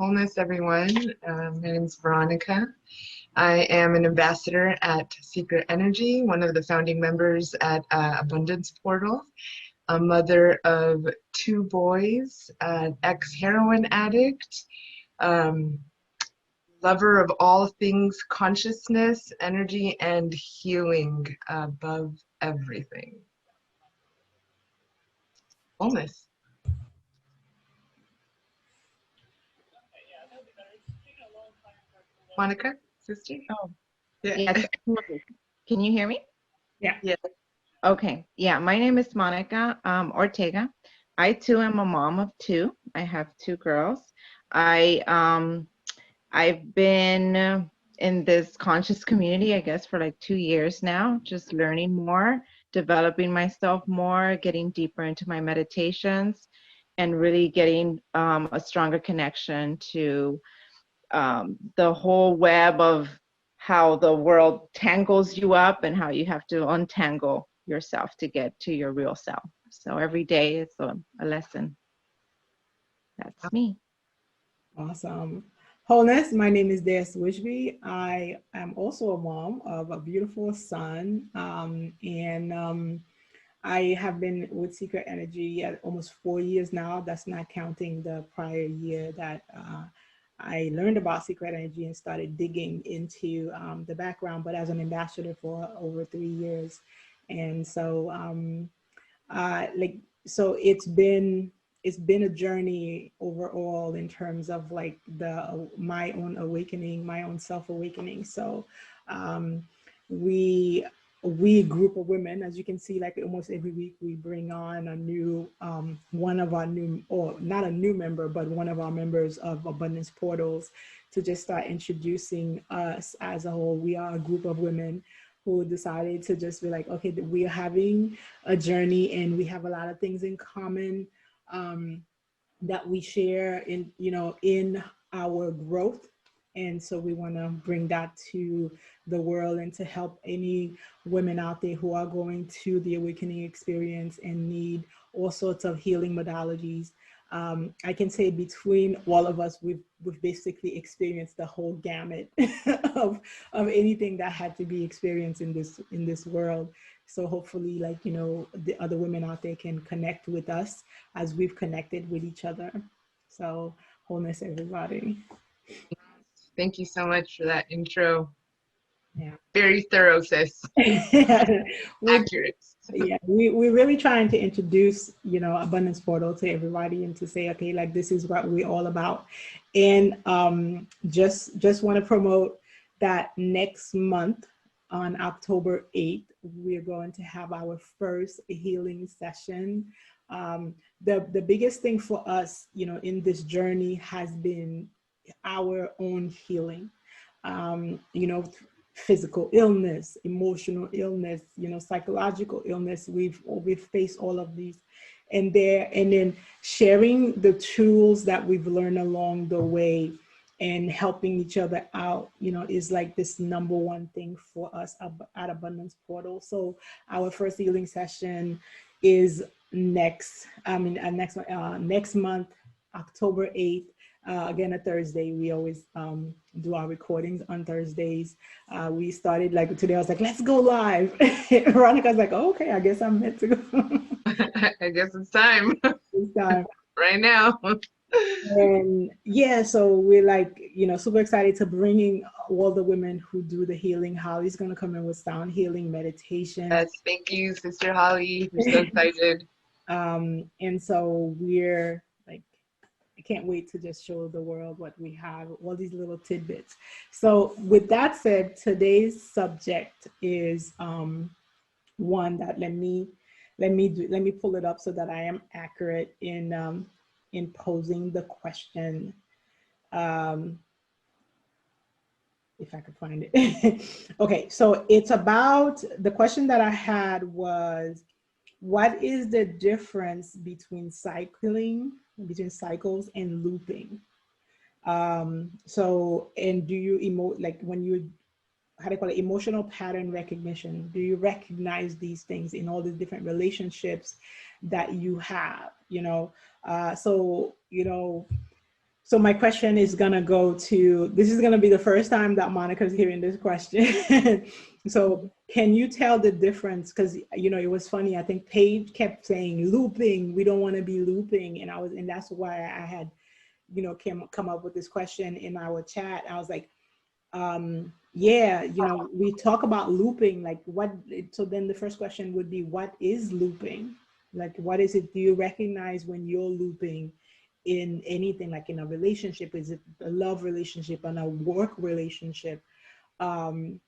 Wholeness, everyone. My name is Veronica. I am an ambassador at Secret Energy, one of the founding members at Abundance Portal, a mother of 2 boys, an ex-heroin addict, um, lover of all things consciousness, energy, and healing above everything. Wholeness. Monica, sister? Oh, Yeah. yes. Can you hear me? Yeah. Yeah. Okay. Yeah, my name is Monica Ortega. I too am a mom of 2. I have 2 girls. I've been in this conscious community, I guess, for like 2 years now, just learning more, developing myself more, getting deeper into my meditations, and really getting a stronger connection to the whole web of how the world tangles you up and how you have to untangle yourself to get to your real self. So every day it's a lesson. That's me. Awesome. Wholeness, my name is Des Wishby. I am also a mom of a beautiful son. I have been with Secret Energy at almost 4 years now. That's not counting the prior year that I learned about Secret Energy and started digging into the background, but as an ambassador for over 3 years. And so, so it's been a journey overall in terms of like my own awakening, my own self-awakening. So we a group of women, as you can see, like almost every week we bring on a new one of our new, or not a new member, but one of our members of Abundance Portals, to just start introducing us as a whole. We are a group of women who decided to just be like, okay, we're having a journey and we have a lot of things in common that we share in our growth. And so we want to bring that to the world and to help any women out there who are going to the awakening experience and need all sorts of healing modalities. I can say between all of us, we've basically experienced the whole gamut of anything that had to be experienced in this world. So hopefully, like, the other women out there can connect with us as we've connected with each other. So wholeness, everybody. Thank you so much for that intro. Yeah. Very thorough, sis. Accurate. Yeah, we're really trying to introduce, Abundance Portal to everybody and to say, okay, like this is what we're all about. And just want to promote that next month on October 8th, we're going to have our first healing session. The biggest thing for us, in this journey has been our own healing. Physical illness, emotional illness, psychological illness. We've faced all of these, and then sharing the tools that we've learned along the way and helping each other out, is like this number one thing for us at Abundance Portal. So our first healing session is next month, October 8th. Again, a Thursday. We always do our recordings on Thursdays. We started like today. I was like, let's go live. Veronica's like, oh, okay, I guess I'm meant to go. I guess it's time. It's time. Right now. And yeah, so we're like, super excited to bring in all the women who do the healing. Holly's going to come in with sound healing meditation. Yes, thank you, Sister Holly. We're so excited. And so we're like, I can't wait to just show the world what we have, all these little tidbits. So with that said, today's subject is one that let me pull it up so that I am accurate in posing the question. If I could find it. Okay, so it's about, the question that I had was, what is the difference between cycles and looping? So, and do you when you, how do you call it, emotional pattern recognition? Do you recognize these things in all the different relationships that you have? So my question is gonna go to, this is gonna be the first time that Monica's hearing this question. So can you tell the difference? Because it was funny. I think Paige kept saying looping. We don't want to be looping, and that's why I had, come up with this question in our chat. I was like, yeah, we talk about looping. Like what? So then the first question would be, what is looping? Like, what is it? Do you recognize when you're looping in anything, like in a relationship? Is it a love relationship and a work relationship? And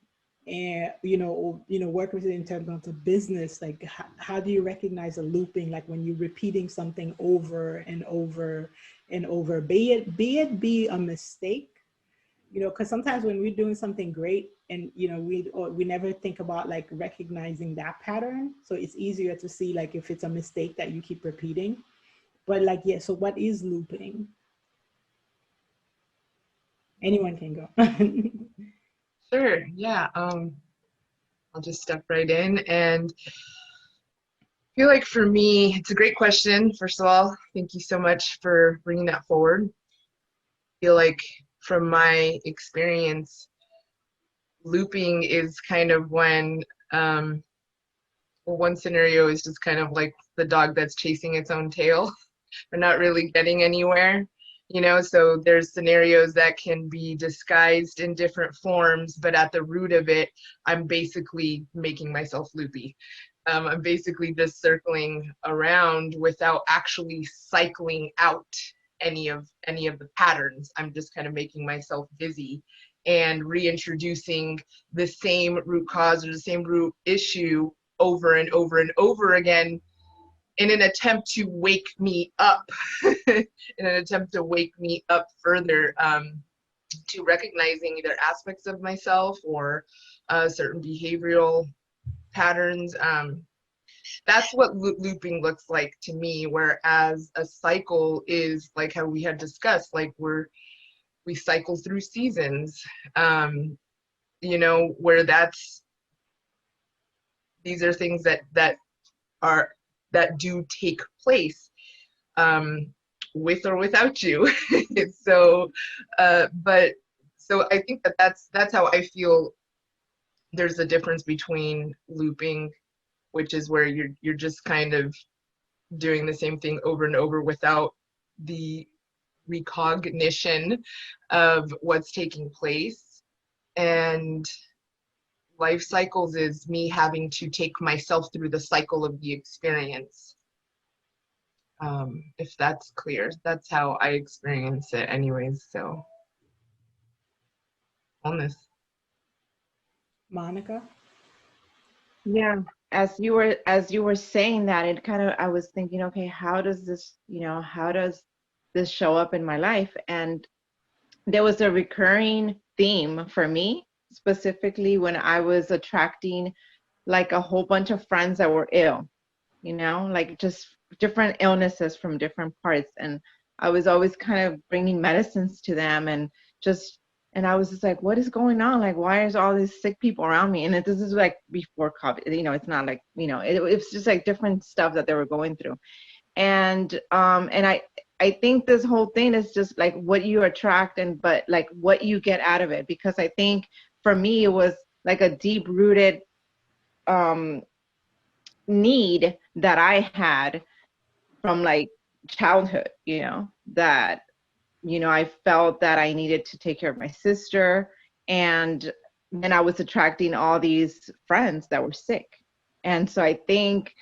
work with it in terms of the business. Like how do you recognize a looping? Like when you're repeating something over and over and over, be it a mistake, because sometimes when we're doing something great and we never think about like recognizing that pattern, so it's easier to see like if it's a mistake that you keep repeating. But like, yeah, so what is looping? Anyone can go. Sure. Yeah. I'll just step right in, and I feel like for me, it's a great question. First of all, thank you so much for bringing that forward. I feel like from my experience, looping is kind of when, one scenario is just kind of like the dog that's chasing its own tail. We're not really getting anywhere. So there's scenarios that can be disguised in different forms, but at the root of it, I'm basically making myself loopy. I'm basically just circling around without actually cycling out any of the patterns. I'm just kind of making myself busy and reintroducing the same root cause or the same root issue over and over and over again, in an attempt to wake me up, in an attempt to wake me up further, to recognizing either aspects of myself or certain behavioral patterns. That's what looping looks like to me, whereas a cycle is like how we had discussed, like we cycle through seasons, where these are things that do take place, with or without you. So I think that's how I feel. There's a difference between looping, which is where you're just kind of doing the same thing over and over without the recognition of what's taking place, and life cycles is me having to take myself through the cycle of the experience. If that's clear, that's how I experience it anyways. So, wellness. Monica? Yeah, as you were saying that, it kind of, I was thinking, okay, how does this show up in my life? And there was a recurring theme for me, specifically when I was attracting like a whole bunch of friends that were ill, like just different illnesses from different parts. And I was always kind of bringing medicines to them, and I was just like, what is going on? Like, why is all these sick people around me? And this is like before COVID, it's not like, it's just like different stuff that they were going through. And I think this whole thing is just like what you attract, but like what you get out of it. Because I think for me, it was like a deep rooted need that I had from like childhood, that, I felt that I needed to take care of my sister. And then I was attracting all these friends that were sick. And so I think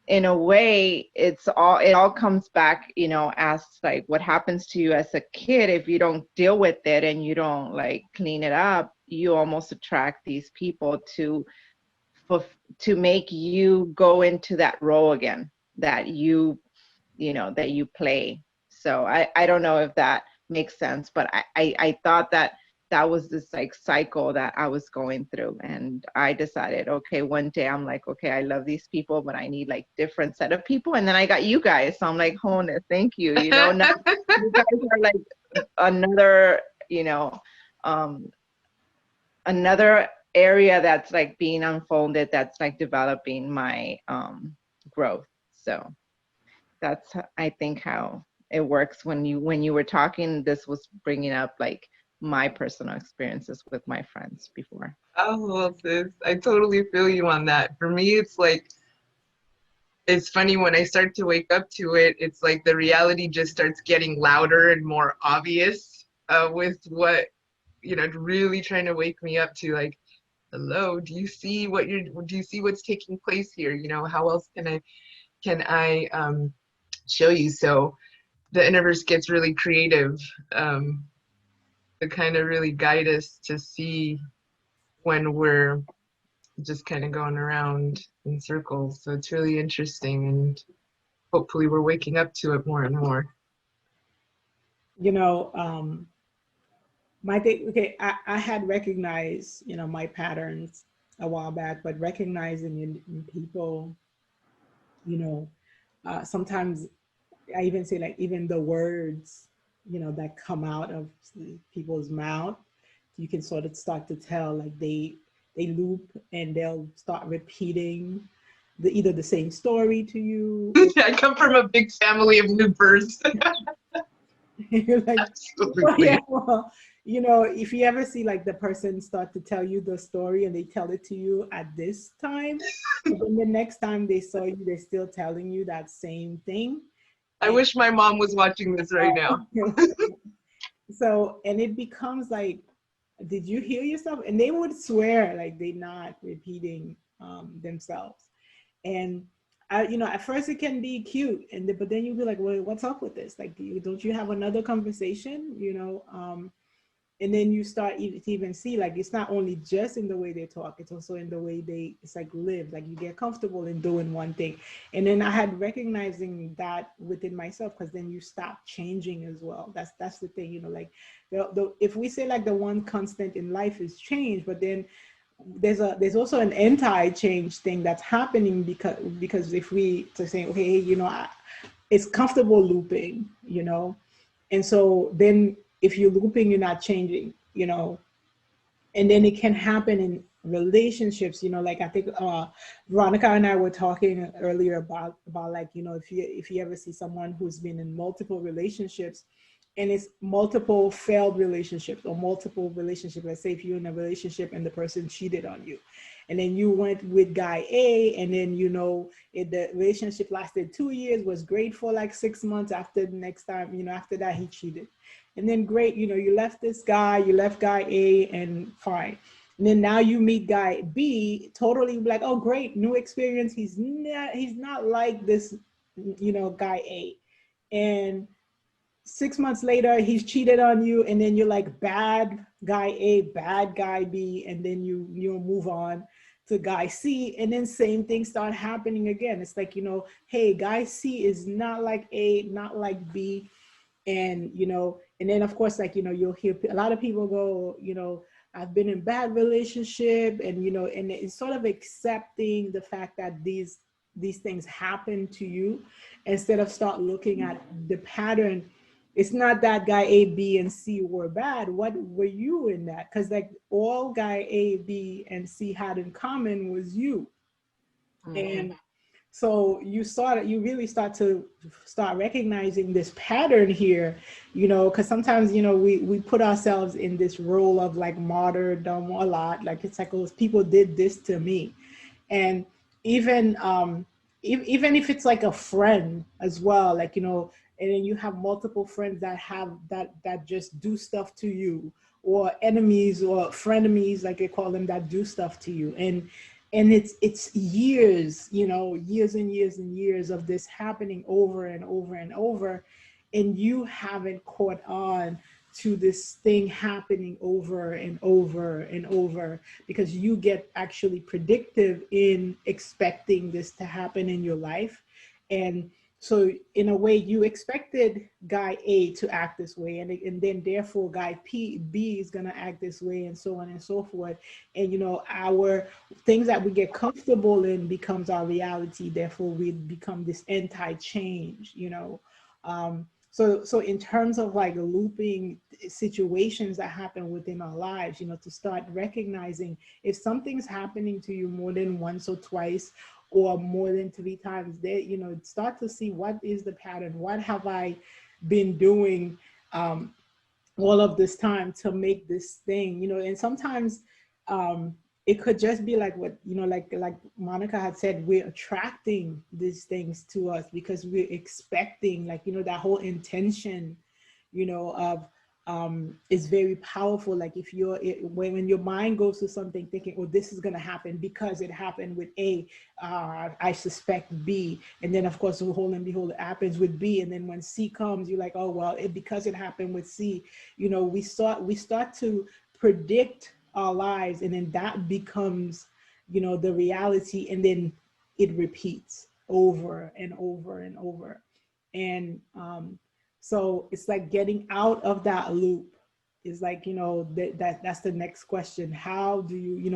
in a way, it all comes back, as like what happens to you as a kid. If you don't deal with it and you don't like clean it up, you almost attract these people to make you go into that role again that you play. So I don't know if that makes sense, but I thought that was this like cycle that I was going through. And I decided, okay, one day I'm like, okay, I love these people, but I need like different set of people. And then I got you guys. So I'm like, Hona, thank you. Now you guys are like another, another area that's like being unfolded, that's like developing my growth. So that's, I think, how it works. When you were talking, this was bringing up like my personal experiences with my friends before. Oh, well, sis, I totally feel you on that. For me, it's like, it's funny when I start to wake up to it, it's like the reality just starts getting louder and more obvious with what, really trying to wake me up to, like, hello, do you see what's taking place here? How else can I show you? So the universe gets really creative to kind of really guide us to see when we're just kind of going around in circles. So it's really interesting, and hopefully we're waking up to it more and more. You know, my thing, okay, I had recognized, my patterns a while back, but recognizing in people, you know, sometimes I even say like even the words, that come out of people's mouth, you can sort of start to tell like they loop and they'll start repeating either the same story to you. I come from a big family of loopers. You're like, oh, Absolutely. yeah, well, if you ever see like the person start to tell you the story and they tell it to you at this time, but then the next time they saw you, they're still telling you that same thing. I wish my mom was watching this right now. So, and it becomes like, did you hear yourself? And they would swear like they're not repeating themselves. And at first it can be cute, but then you'll be like, well, what's up with this? Like, don't you have another conversation? And then you start to even see like it's not only just in the way they talk, it's also in the way it's like live. Like you get comfortable in doing one thing, and then I had recognizing that within myself, because then you stop changing as well. That's the thing, like if we say like the one constant in life is change, but then there's also an anti-change thing that's happening, because if we to say, okay, it's comfortable looping, and so then if you're looping, you're not changing, and then it can happen in relationships, like I think Veronica and I were talking earlier about like, if you ever see someone who's been in multiple relationships, and it's multiple failed relationships or multiple relationships. Let's say if you're in a relationship and the person cheated on you, and then you went with guy A, and then the relationship lasted 2 years, was great for like 6 months. After the next time, after that he cheated, and then great, you left you left guy A, and fine. And then now you meet guy B, totally like, oh great, new experience. He's not like this, guy A, and 6 months later he's cheated on you, and then you're like bad guy A, bad guy B, and then you move on to guy C, and then same thing start happening again. It's like, hey, guy C is not like A, not like B, and and then of course, like, you'll hear a lot of people go, I've been in bad relationship, and and it's sort of accepting the fact that these things happen to you, instead of start looking at the pattern. It's not that guy A, B, and C were bad. What were you in that? Because like all guy A, B, and C had in common was you. Mm-hmm. And so you really start to recognizing this pattern here, because sometimes, we put ourselves in this role of like martyrdom a lot. Like it's like, oh, people did this to me. And even even if it's like a friend as well, like, and then you have multiple friends that just do stuff to you, or enemies or frenemies, like they call them, that do stuff to you. And it's years, years and years and years of this happening over and over and over, and you haven't caught on to this thing happening over and over and over, because you get actually predictive in expecting this to happen in your life. And so in a way, you expected guy A to act this way, and then therefore guy B is going to act this way, and so on and so forth. And our things that we get comfortable in becomes our reality. Therefore, we become this anti-change. So in terms of like looping situations that happen within our lives, to start recognizing if something's happening to you more than once or twice, or more than 3 times, start to see what is the pattern. What have I been doing all of this time to make this thing, you know. And sometimes it could just be like what, you know, like Monica had said, we're attracting these things to us because we're expecting, like, you know, that whole intention, you know, of is very powerful. Like if you're when your mind goes to something thinking, oh, this is going to happen because it happened with A, I suspect B, and then of course, behold and behold, it happens with B, and then when C comes, you're like, oh well, because it happened with C, you know. We start to predict our lives, and then that becomes, you know, the reality, and then it repeats over and over and over. And so it's like getting out of that loop is like, you know, that's the next question. How do you, you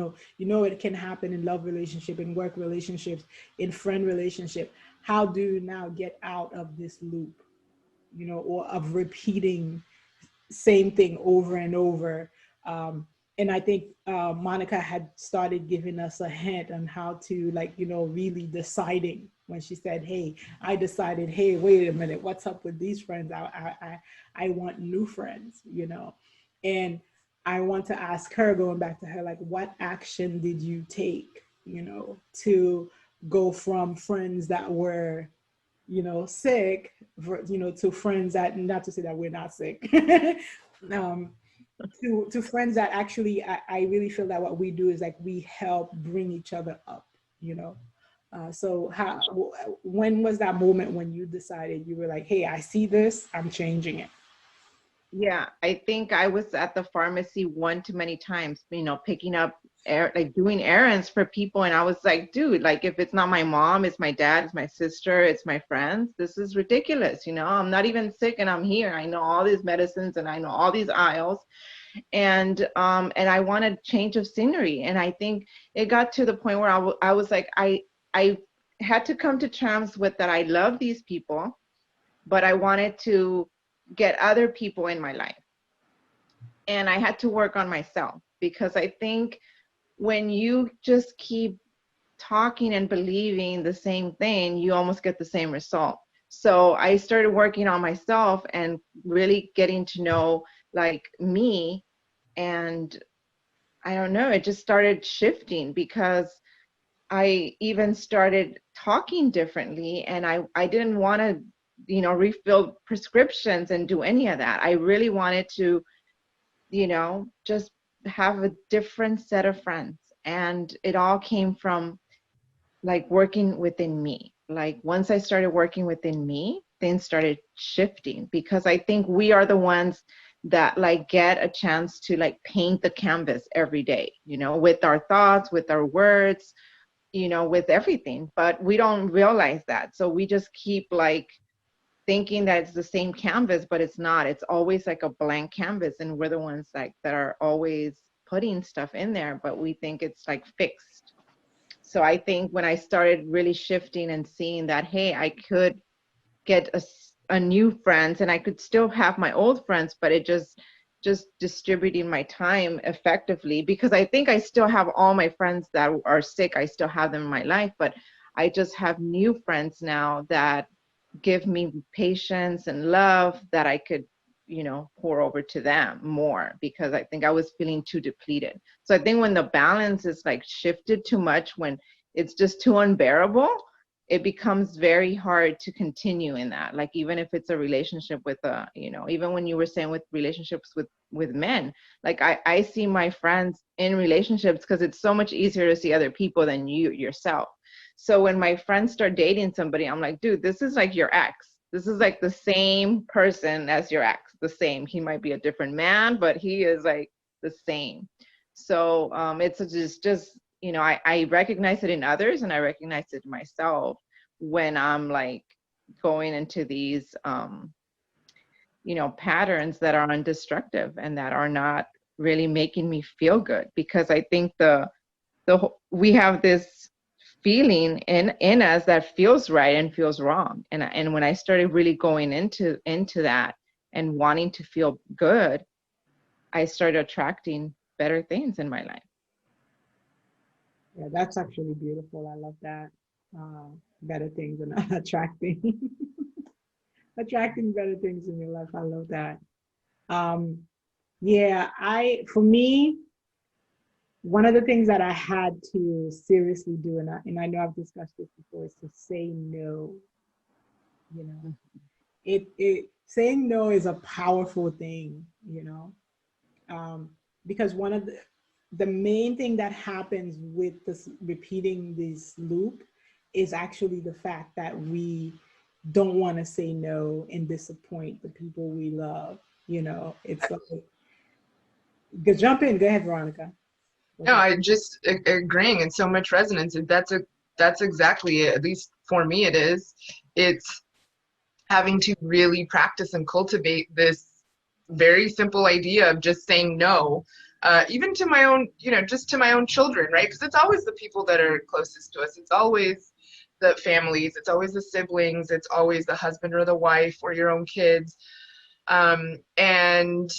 know, it can happen in love relationship, in work relationships, in friend relationship. How do you now get out of this loop, you know, or of repeating same thing over and over? And I think Monica had started giving us a hint on how to, like, you know, really deciding when she said, hey, I decided, hey, wait a minute, what's up with these friends? I want new friends, you know. And I want to ask her, going back to her, like, what action did you take, you know, to go from friends that were, you know, sick, you know, to friends that, not to say that we're not sick, to friends that actually, I really feel that what we do is like we help bring each other up, you know. So when was that moment when you decided, you were like, hey, I see this, I'm changing it? Yeah, I think I was at the pharmacy one too many times, you know, picking up, like doing errands for people. And I was like, dude, like if it's not my mom, it's my dad, it's my sister, it's my friends. This is ridiculous. You know, I'm not even sick and I'm here. I know all these medicines and I know all these aisles. And I wanted change of scenery. And I think it got to the point where I was like, I had to come to terms with that. I love these people, but I wanted to get other people in my life. And I had to work on myself, because I think when you just keep talking and believing the same thing, you almost get the same result. So I started working on myself and really getting to know, like, me. And I don't know, it just started shifting, because I even started talking differently, and I didn't want to, you know, refill prescriptions and do any of that. I really wanted to, you know, just have a different set of friends. And it all came from like working within me. Like once I started working within me, things started shifting, because I think we are the ones that like get a chance to like paint the canvas every day, you know, with our thoughts, with our words, you know, with everything. But we don't realize that. So we just keep like thinking that it's the same canvas, but it's not. It's always like a blank canvas, and we're the ones like that are always putting stuff in there, but we think it's like fixed. So I think when I started really shifting and seeing that, hey, I could get a new friends, and I could still have my old friends, but it just distributing my time effectively, because I think I still have all my friends that are sick. I still have them in my life, but I just have new friends now that give me patience and love that I could, you know, pour over to them more, because I think I was feeling too depleted. So I think when the balance is like shifted too much, when it's just too unbearable, it becomes very hard to continue in that. Like even if it's a relationship with a, you know, even when you were saying with relationships with men, like I see my friends in relationships because it's so much easier to see other people than you yourself. So when my friends start dating somebody, I'm like, dude, this is like your ex. This is like the same person as your ex, the same. He might be a different man, but he is like the same. So it's just, you know, I recognize it in others, and I recognize it in myself when I'm like going into these, you know, patterns that are undestructive and that are not really making me feel good. Because I think we have this feeling in us that feels right and feels wrong. And when I started really going into that and wanting to feel good, I started attracting better things in my life. Yeah, that's actually beautiful. I love that. Better things are not attracting. attracting better things in your life. I love that. Yeah, for me, one of the things that I had to seriously do, and I know I've discussed this before, is to say no. You know, it saying no is a powerful thing, you know, because one of the main thing that happens with this repeating this loop is actually the fact that we don't want to say no and disappoint the people we love. You know, it's like, go jump in. Go ahead, Veronica. No, I just agreeing, and so much resonance. That's exactly it. At least for me, it is. It's having to really practice and cultivate this very simple idea of just saying no, even to my own, just to my own children, right? Because it's always the people that are closest to us. It's always the families. It's always the siblings. It's always the husband or the wife or your own kids. And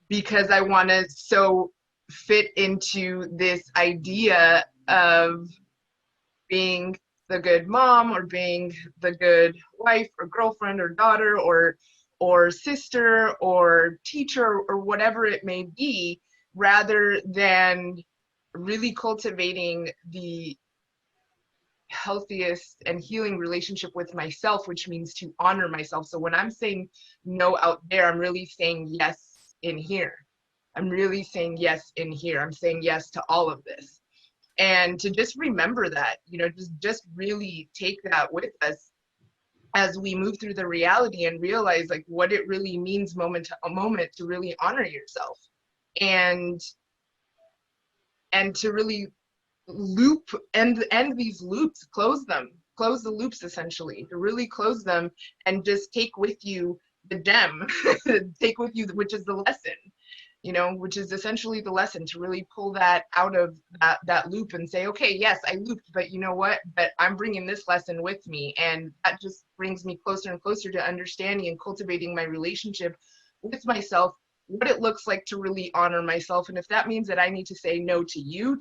because I want to so fit into this idea of being the good mom or being the good wife or girlfriend or daughter or sister or teacher or whatever it may be, rather than really cultivating the healthiest and healing relationship with myself, which means to honor myself. So when I'm saying no out there, I'm really saying yes in here. I'm really saying yes in here. I'm saying yes to all of this. And to just remember that, just really take that with us as we move through the reality and realize like what it really means moment to moment to really honor yourself and to really loop and end these loops, close the loops, essentially to really close them and just take with you the gem, take with you, which is the lesson, which is essentially the lesson, to really pull that out of that loop and say, okay, yes, I looped, but you know what? But I'm bringing this lesson with me. And that just brings me closer and closer to understanding and cultivating my relationship with myself, what it looks like to really honor myself. And if that means that I need to say no to you,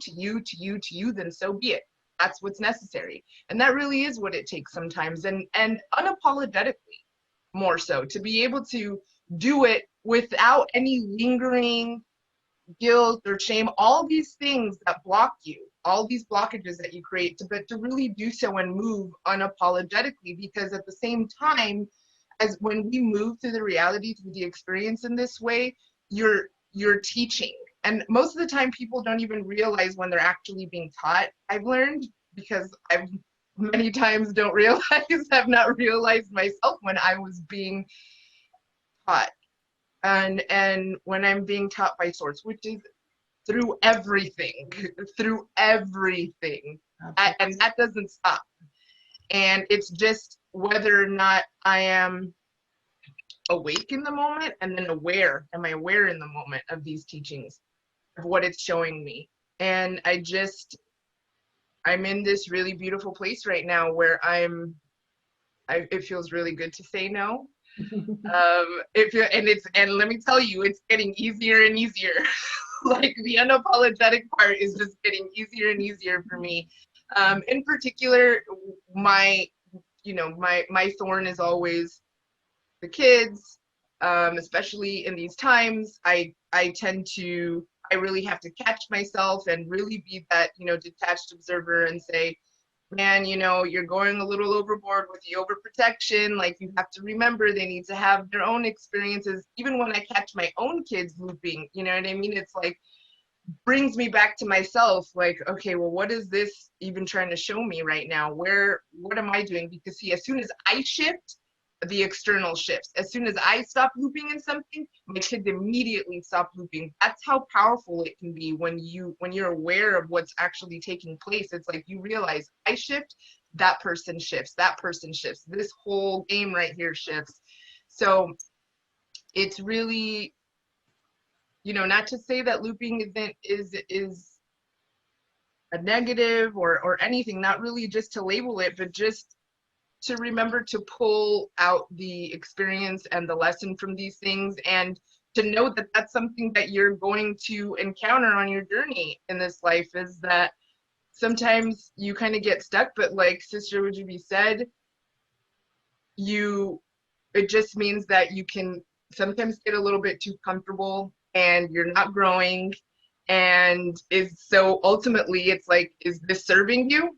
then so be it. That's what's necessary. And that really is what it takes sometimes. And unapologetically, more so, to be able to do it without any lingering guilt or shame, all these things that block you, all these blockages that you create, but to really do so and move unapologetically. Because at the same time, as when we move through the reality, through the experience in this way, you're teaching. And most of the time people don't even realize when they're actually being taught. I've learned, because I've many times don't realize, have not realized myself when I was being taught. And when I'm being taught by source, which is through everything, and that doesn't stop. And it's just whether or not I am awake in the moment, and then am I aware in the moment of these teachings, of what it's showing me. And I'm in this really beautiful place right now where it feels really good to say no. And let me tell you, it's getting easier and easier. Like the unapologetic part is just getting easier and easier for me. In particular, my thorn is always the kids, especially in these times. I really have to catch myself and really be that, detached observer and say, man, you're going a little overboard with the overprotection. Like, you have to remember they need to have their own experiences. Even when I catch my own kids looping, you know what I mean? It's like, brings me back to myself, like, okay, well, what is this even trying to show me right now? What am I doing? Because see, as soon as I shift, the external shifts. As soon as I stop looping in something, my kids immediately stop looping. That's how powerful it can be when you're aware of what's actually taking place. It's like you realize, I shift, that person shifts, this whole game right here shifts. So it's really, not to say that looping is a negative or anything, not really just to label it, but just to remember to pull out the experience and the lesson from these things, and to know that that's something that you're going to encounter on your journey in this life, is that sometimes you kind of get stuck. But like Sister Wujubi said, it just means that you can sometimes get a little bit too comfortable and you're not growing. And so ultimately it's like, is this serving you?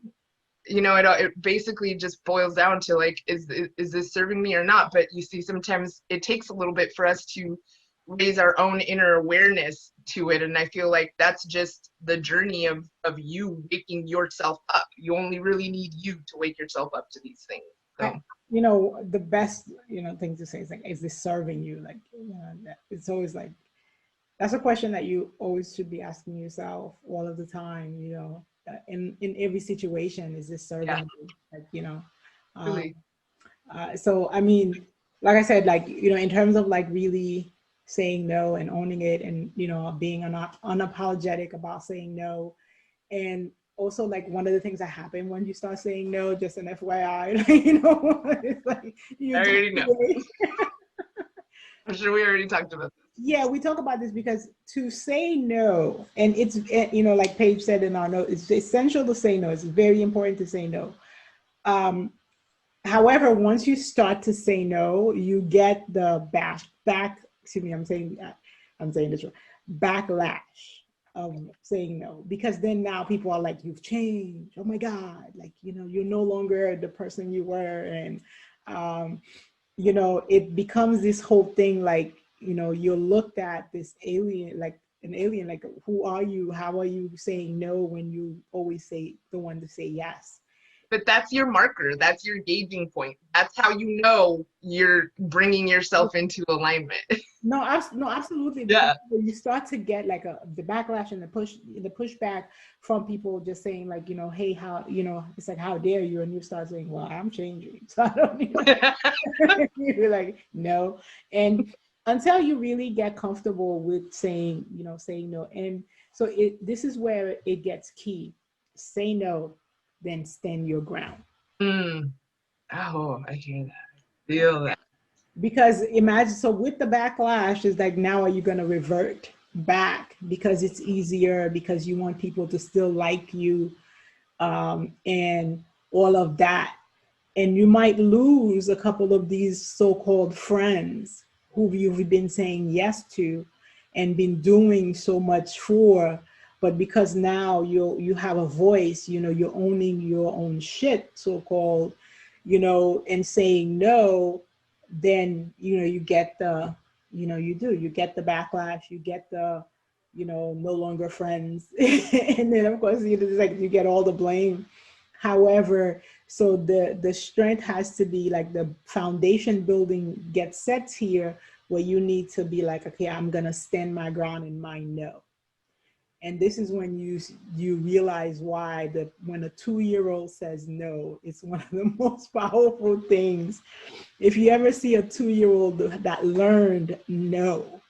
It basically just boils down to like, is this serving me or not? But you see, sometimes it takes a little bit for us to raise our own inner awareness to it. And I feel like that's just the journey of you waking yourself up. You only really need you to wake yourself up to these things. So. The best, thing to say is like, is this serving you? Like, it's always like, that's a question that you always should be asking yourself all of the time, in every situation, is this serving you? Like, Really. So, I mean, like I said, like, in terms of like really saying no and owning it and, being unapologetic about saying no. And also like one of the things that happen when you start saying no, just an FYI, it's like, I already know. I'm sure we already talked about this. Yeah, we talk about this because to say no, and it's, like Paige said in our note, it's essential to say no. It's very important to say no. However, once you start to say no, you get the backlash of saying no, because then now people are like, you've changed. Oh my God, like, you're no longer the person you were. And, it becomes this whole thing, like, you're looked at this alien, like an alien, like, who are you? How are you saying no when you always say the one to say yes? But that's your marker. That's your gauging point. That's how you know you're bringing yourself into alignment. No, absolutely. Yeah. You start to get like the backlash and the pushback from people just saying like, hey, how, it's like, how dare you? And you start saying, well, I'm changing. So I don't you're like, no. And until you really get comfortable with saying no. And so this is where it gets key. Say no, then stand your ground. Oh, I hear that. I feel that. Because imagine, so with the backlash, is like, now are you going to revert back because it's easier, because you want people to still like you, and all of that. And you might lose a couple of these so-called friends who you've been saying yes to and been doing so much for, but because now you have a voice, you're owning your own shit, so-called, and saying no, then, you get the, you get the backlash, you get the, no longer friends. And then of course, it's like you get all the blame. However, so the strength has to be like the foundation building gets set here, where you need to be like, okay, I'm going to stand my ground in my no. And this is when you realize why when a 2-year-old says no, it's one of the most powerful things. If you ever see a 2-year-old that learned no,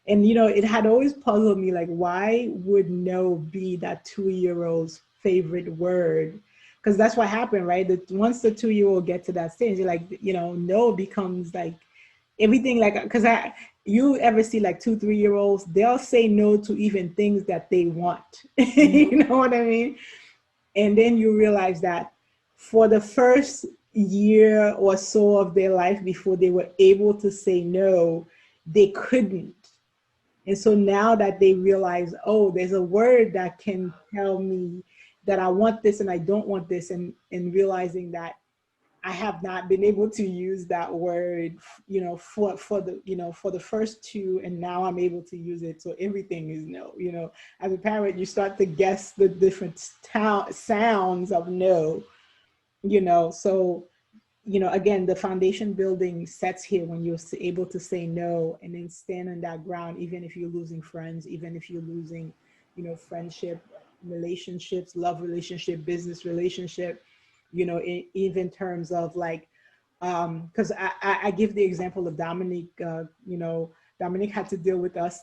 and it had always puzzled me, like, why would no be that 2-year-old's favorite word? Because that's what happened, right? That once the 2-year-old get to that stage, you're like, no becomes like everything, like, because you ever see like 2-3-year-olds, they'll say no to even things that they want. You know what I mean? And then you realize that for the first year or so of their life before they were able to say no, they couldn't. And so now that they realize, oh, there's a word that can tell me that I want this and I don't want this, and realizing that I have not been able to use that word, for the first two, and now I'm able to use it. So everything is no. As a parent, you start to guess the different sounds of no. So again, the foundation building sets here when you're able to say no and then stand on that ground, even if you're losing friends, even if you're losing, friendship, relationships, love relationship, business relationship, even terms of like, because I give the example of Dominique, Dominique had to deal with us,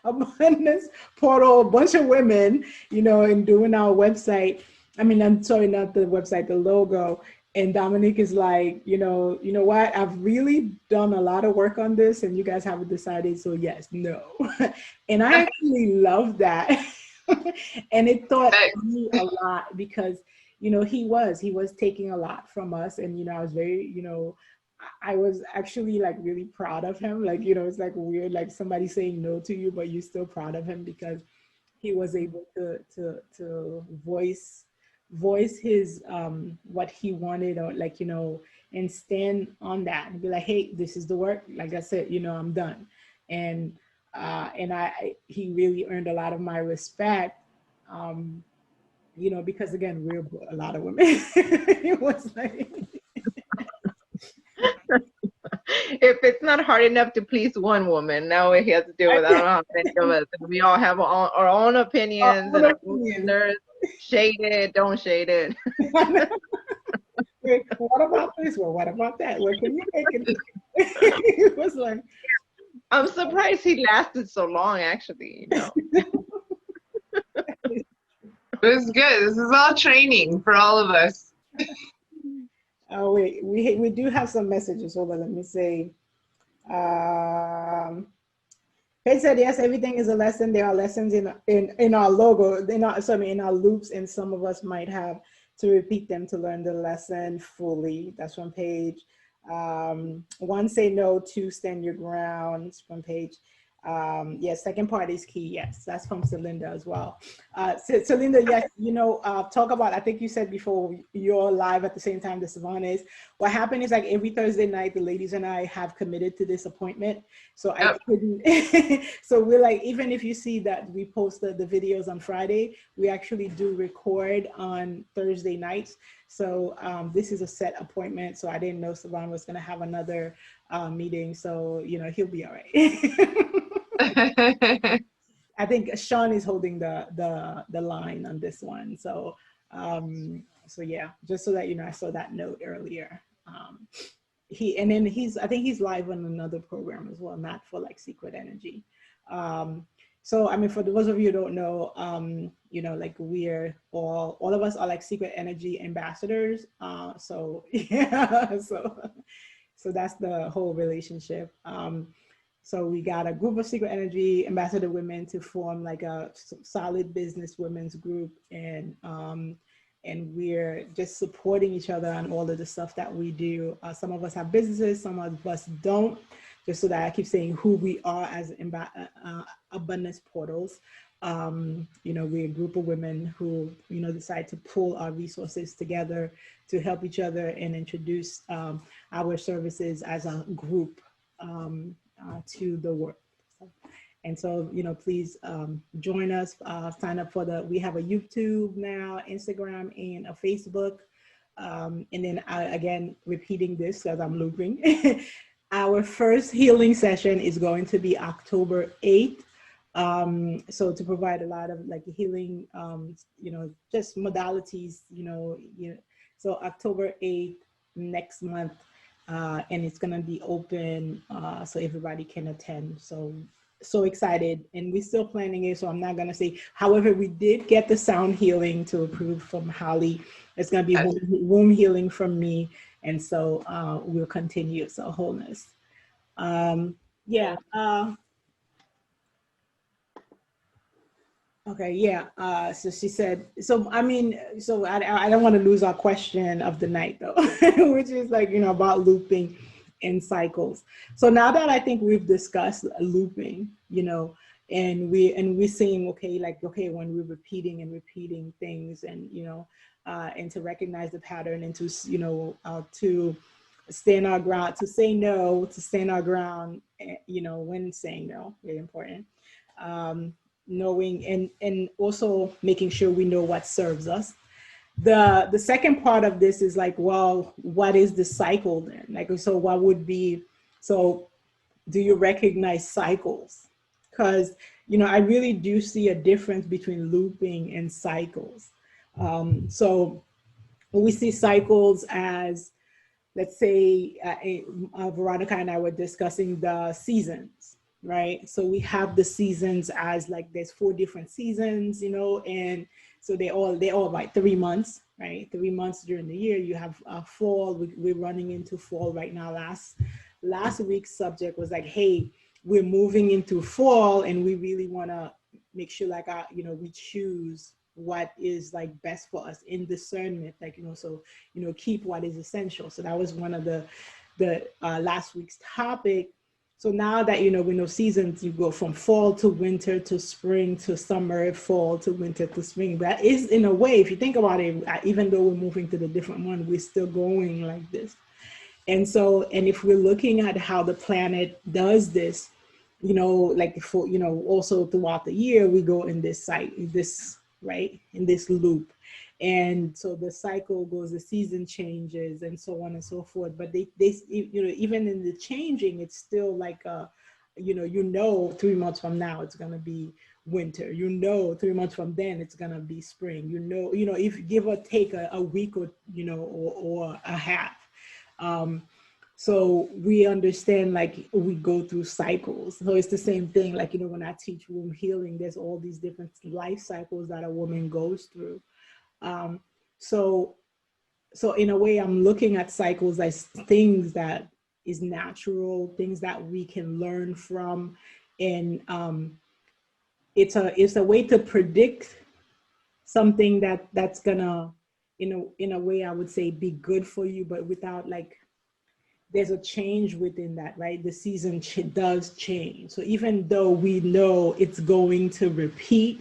abundance portal, a bunch of women, and doing our website. I mean, I'm sorry, not the website, the logo. And Dominique is like, you know what? I've really done a lot of work on this, and you guys haven't decided. So yes, no. And I actually love that. And it taught me a lot, because you know, he was taking a lot from us. And, you know, I was very, you know, I was actually like really proud of him. Like, you know, it's like weird, like somebody saying no to you, but you're still proud of him because he was able to voice his what he wanted, or like, you know, and stand on that and be like, hey, this is the work, like I said, you know, I'm done. And he really earned a lot of my respect, you know, because again, we're a lot of women. It was like If it's not hard enough to please one woman, now he has to deal with I don't know how many of us. And we all have our own opinions and our own standards. Shade it, don't shade it. Wait, what about this? Well, what about that? What can you make it? It was like, I'm surprised he lasted so long, actually, you know. It was good. This is all training for all of us. oh wait, we do have some messages. Hold on, let me say. Paige said, yes, everything is a lesson. There are lessons in our logo, in our loops, and some of us might have to repeat them to learn the lesson fully. That's from Paige. One, say no. Two, stand your ground. From Paige. Yes, second part is key. Yes, that's from Celinda as well. Celinda, yes, you know, talk about, I think you said before you're live at the same time that Savannah is. What happened is like every Thursday night, the ladies and I have committed to this appointment. So I couldn't, so we're like, even if you see that we post the videos on Friday, we actually do record on Thursday nights. So this is a set appointment. So I didn't know Savannah was gonna have another meeting. So, you know, he'll be all right. I think Sean is holding the line on this one. So so yeah, just so that you know, I saw that note earlier. And then I think he's live on another program as well, not for like Secret Energy. So I mean, for those of you who don't know, you know, like we're all of us are like Secret Energy ambassadors. So yeah, so that's the whole relationship. So we got a group of Secret Energy ambassador women to form like a solid business women's group, and we're just supporting each other on all of the stuff that we do. Some of us have businesses, some of us don't. Just so that I keep saying who we are as abundance portals. You know, we're a group of women who, you know, decide to pull our resources together to help each other and introduce our services as a group to the world. And so, you know, please join us, sign up for we have a YouTube now, Instagram, and a Facebook. And then again, repeating this because I'm looping. Our first healing session is going to be October 8th. So to provide a lot of like healing, you know, just modalities, you know, so October 8th, next month, and it's going to be open so everybody can attend. So excited, and we're still planning it, so I'm not going to say. However, we did get the sound healing to approve from Holly. It's going to be womb healing from me, and so we'll continue. So wholeness. Yeah. Okay, yeah. So she said, so I mean, so I don't want to lose our question of the night though, which is like, you know, about looping in cycles. So now that I think we've discussed looping, you know, and we're saying, okay, like, okay, when we're repeating things, and, you know, and to recognize the pattern, and to, you know, to stand our ground, to say no, to stand our ground, you know, when saying no, very important. Knowing and also making sure we know what serves us. The second part of this is like, well, what is the cycle then? Like, so what would be, so do you recognize cycles? Because, you know, I really do see a difference between looping and cycles. So we see cycles as, let's say, Veronica and I were discussing the seasons, right? So we have the seasons as like, there's 4 different seasons, you know, and so they're all like 3 months, right? 3 months during the year. You have fall. We're running into fall right now. Last week's subject was like, hey, we're moving into fall, and we really want to make sure, like, you know, we choose what is like best for us in discernment, like, you know, so, you know, keep what is essential. So that was one of the last week's topic. So now that, you know, we know seasons, you go from fall to winter to spring to summer, fall to winter to spring. That is, in a way, if you think about it, even though we're moving to the different one, we're still going like this. And so, and if we're looking at how the planet does this, you know, like for, you know, also throughout the year, we go in this right, in this loop. And so the cycle goes, the season changes and so on and so forth. But they you know, even in the changing, it's still like, you know, 3 months from now, it's going to be winter, you know, 3 months from then, it's going to be spring, you know, if give or take a week or, you know, or a half. So we understand, like, we go through cycles. So it's the same thing, like, you know, when I teach womb healing, there's all these different life cycles that a woman goes through. So in a way, I'm looking at cycles as things that is natural, things that we can learn from. And it's a way to predict something that's gonna, in a way, I would say, be good for you, but without, like, there's a change within that, right? The season does change. So even though we know it's going to repeat,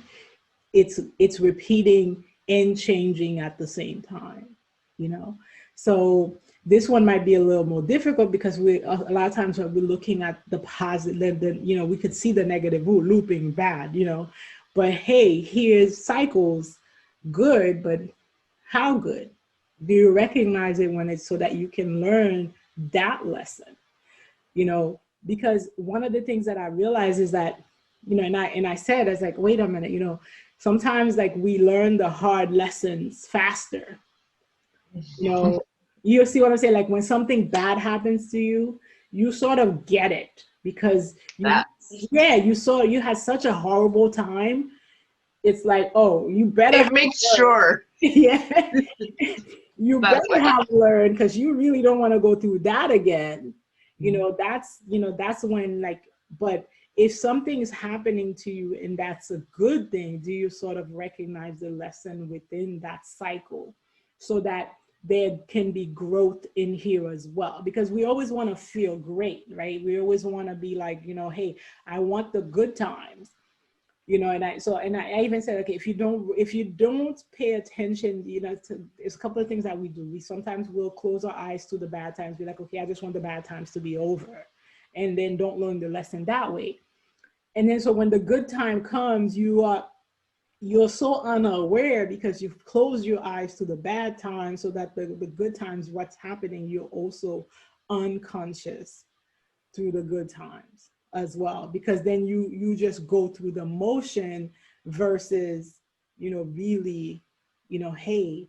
it's repeating and changing at the same time, you know? So this one might be a little more difficult because a lot of times when we're looking at the positive, you know, we could see the negative, ooh, looping, bad, you know, but hey, here's cycles, good, but how good? Do you recognize it when it's so that you can learn that lesson, you know? Because one of the things that I realized is that, you know, and I said, I was like, wait a minute, you know, sometimes, like, we learn the hard lessons faster. You know, you see what I'm saying? Like, when something bad happens to you, you sort of get it because you had such a horrible time. It's like, oh, you better. It makes sure. Yeah. You better have learned, because you really don't want to go through that again. You know, that's when, like, but if something is happening to you and that's a good thing, do you sort of recognize the lesson within that cycle so that there can be growth in here as well? Because we always want to feel great, right? We always want to be like, you know, hey, I want the good times. You know, and I even said, okay, if you don't pay attention, you know, there's a couple of things that we do. We sometimes will close our eyes to the bad times, be like, okay, I just want the bad times to be over, and then don't learn the lesson that way. And then so when the good time comes, you're so unaware because you've closed your eyes to the bad times, so that the good times, what's happening, you're also unconscious through the good times as well, because then you just go through the motion versus, you know, really, you know, hey,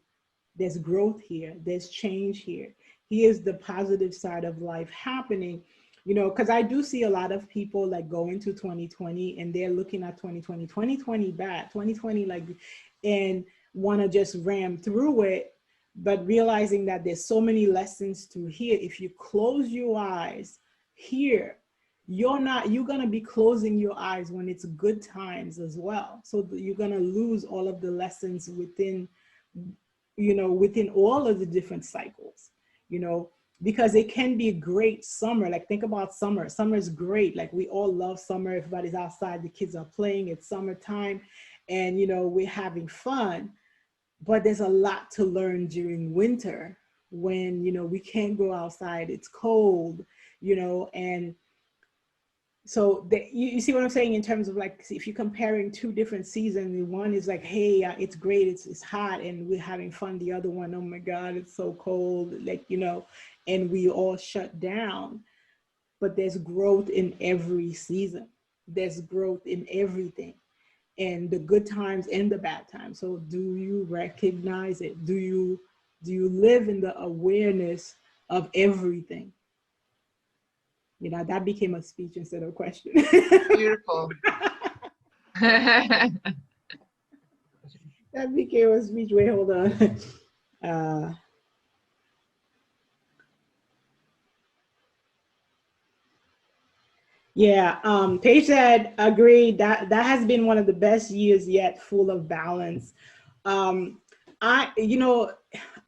there's growth here, there's change here, here's the positive side of life happening. You know, because I do see a lot of people, like, go into 2020 and they're looking at 2020 bad, 2020, like, and want to just ram through it, but realizing that there's so many lessons to hear. If you close your eyes here, you're going to be closing your eyes when it's good times as well. So you're going to lose all of the lessons within, you know, within all of the different cycles, you know, because it can be a great summer. Like, think about summer. Summer is great. Like, we all love summer. Everybody's outside, the kids are playing, it's summertime, and, you know, we're having fun. But there's a lot to learn during winter when, you know, we can't go outside, it's cold, you know. And so you see what I'm saying in terms of, like, if you're comparing two different seasons, one is like, hey, it's great, it's hot and we're having fun. The other one, oh my God, it's so cold, like, you know, and we all shut down. But there's growth in every season. There's growth in everything, and the good times and the bad times. So do you recognize it? Do you live in the awareness of everything? You know, that became a speech instead of a question. Beautiful. That became a speech. Wait, hold on. Yeah, Paige said, agreed, that has been one of the best years yet, full of balance.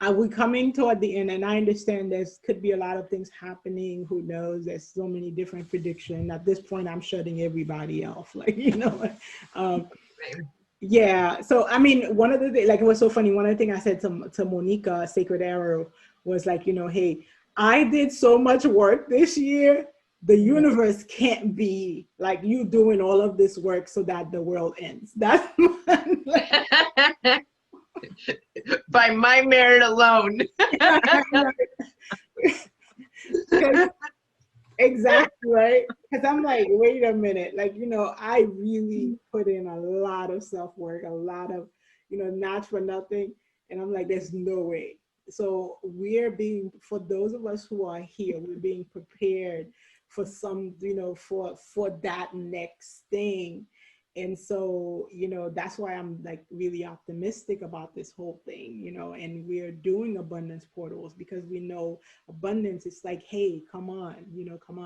We're coming toward the end, and I understand there's could be a lot of things happening. Who knows? There's so many different predictions. At this point, I'm shutting everybody off. Like, yeah. So, I mean, one of the things, like, it was so funny. One of the things I said to Monica, Sacred Arrow, was like, hey, I did so much work this year. The universe can't be like you doing all of this work so that the world ends. That's by my merit alone. Exactly, right? Because I'm like, wait a minute, like, I really put in a lot of self-work, a lot of, not for nothing. And I'm like, there's no way. So for those of us who are here, we're being prepared for some, for that next thing. And so, that's why I'm like really optimistic about this whole thing, and we're doing abundance portals because we know abundance is like, hey, come on, come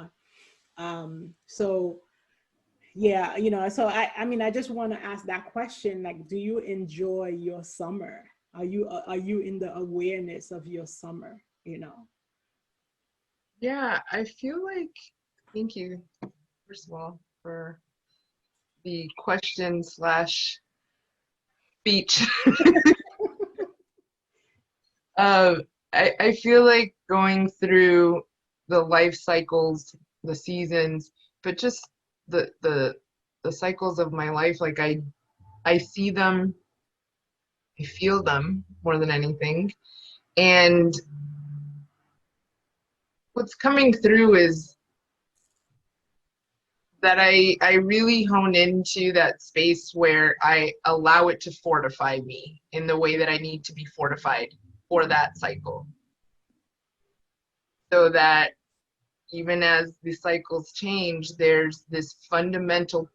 on. So yeah, so I mean, I just want to ask that question, like, do you enjoy your summer? Are you in the awareness of your summer, Yeah, I feel like, thank you, first of all, for the question / speech. I feel like going through the life cycles, the seasons, but just the cycles of my life, like I see them, I feel them more than anything. And what's coming through is that I really hone into that space where I allow it to fortify me in the way that I need to be fortified for that cycle. So that even as the cycles change, there's this fundamental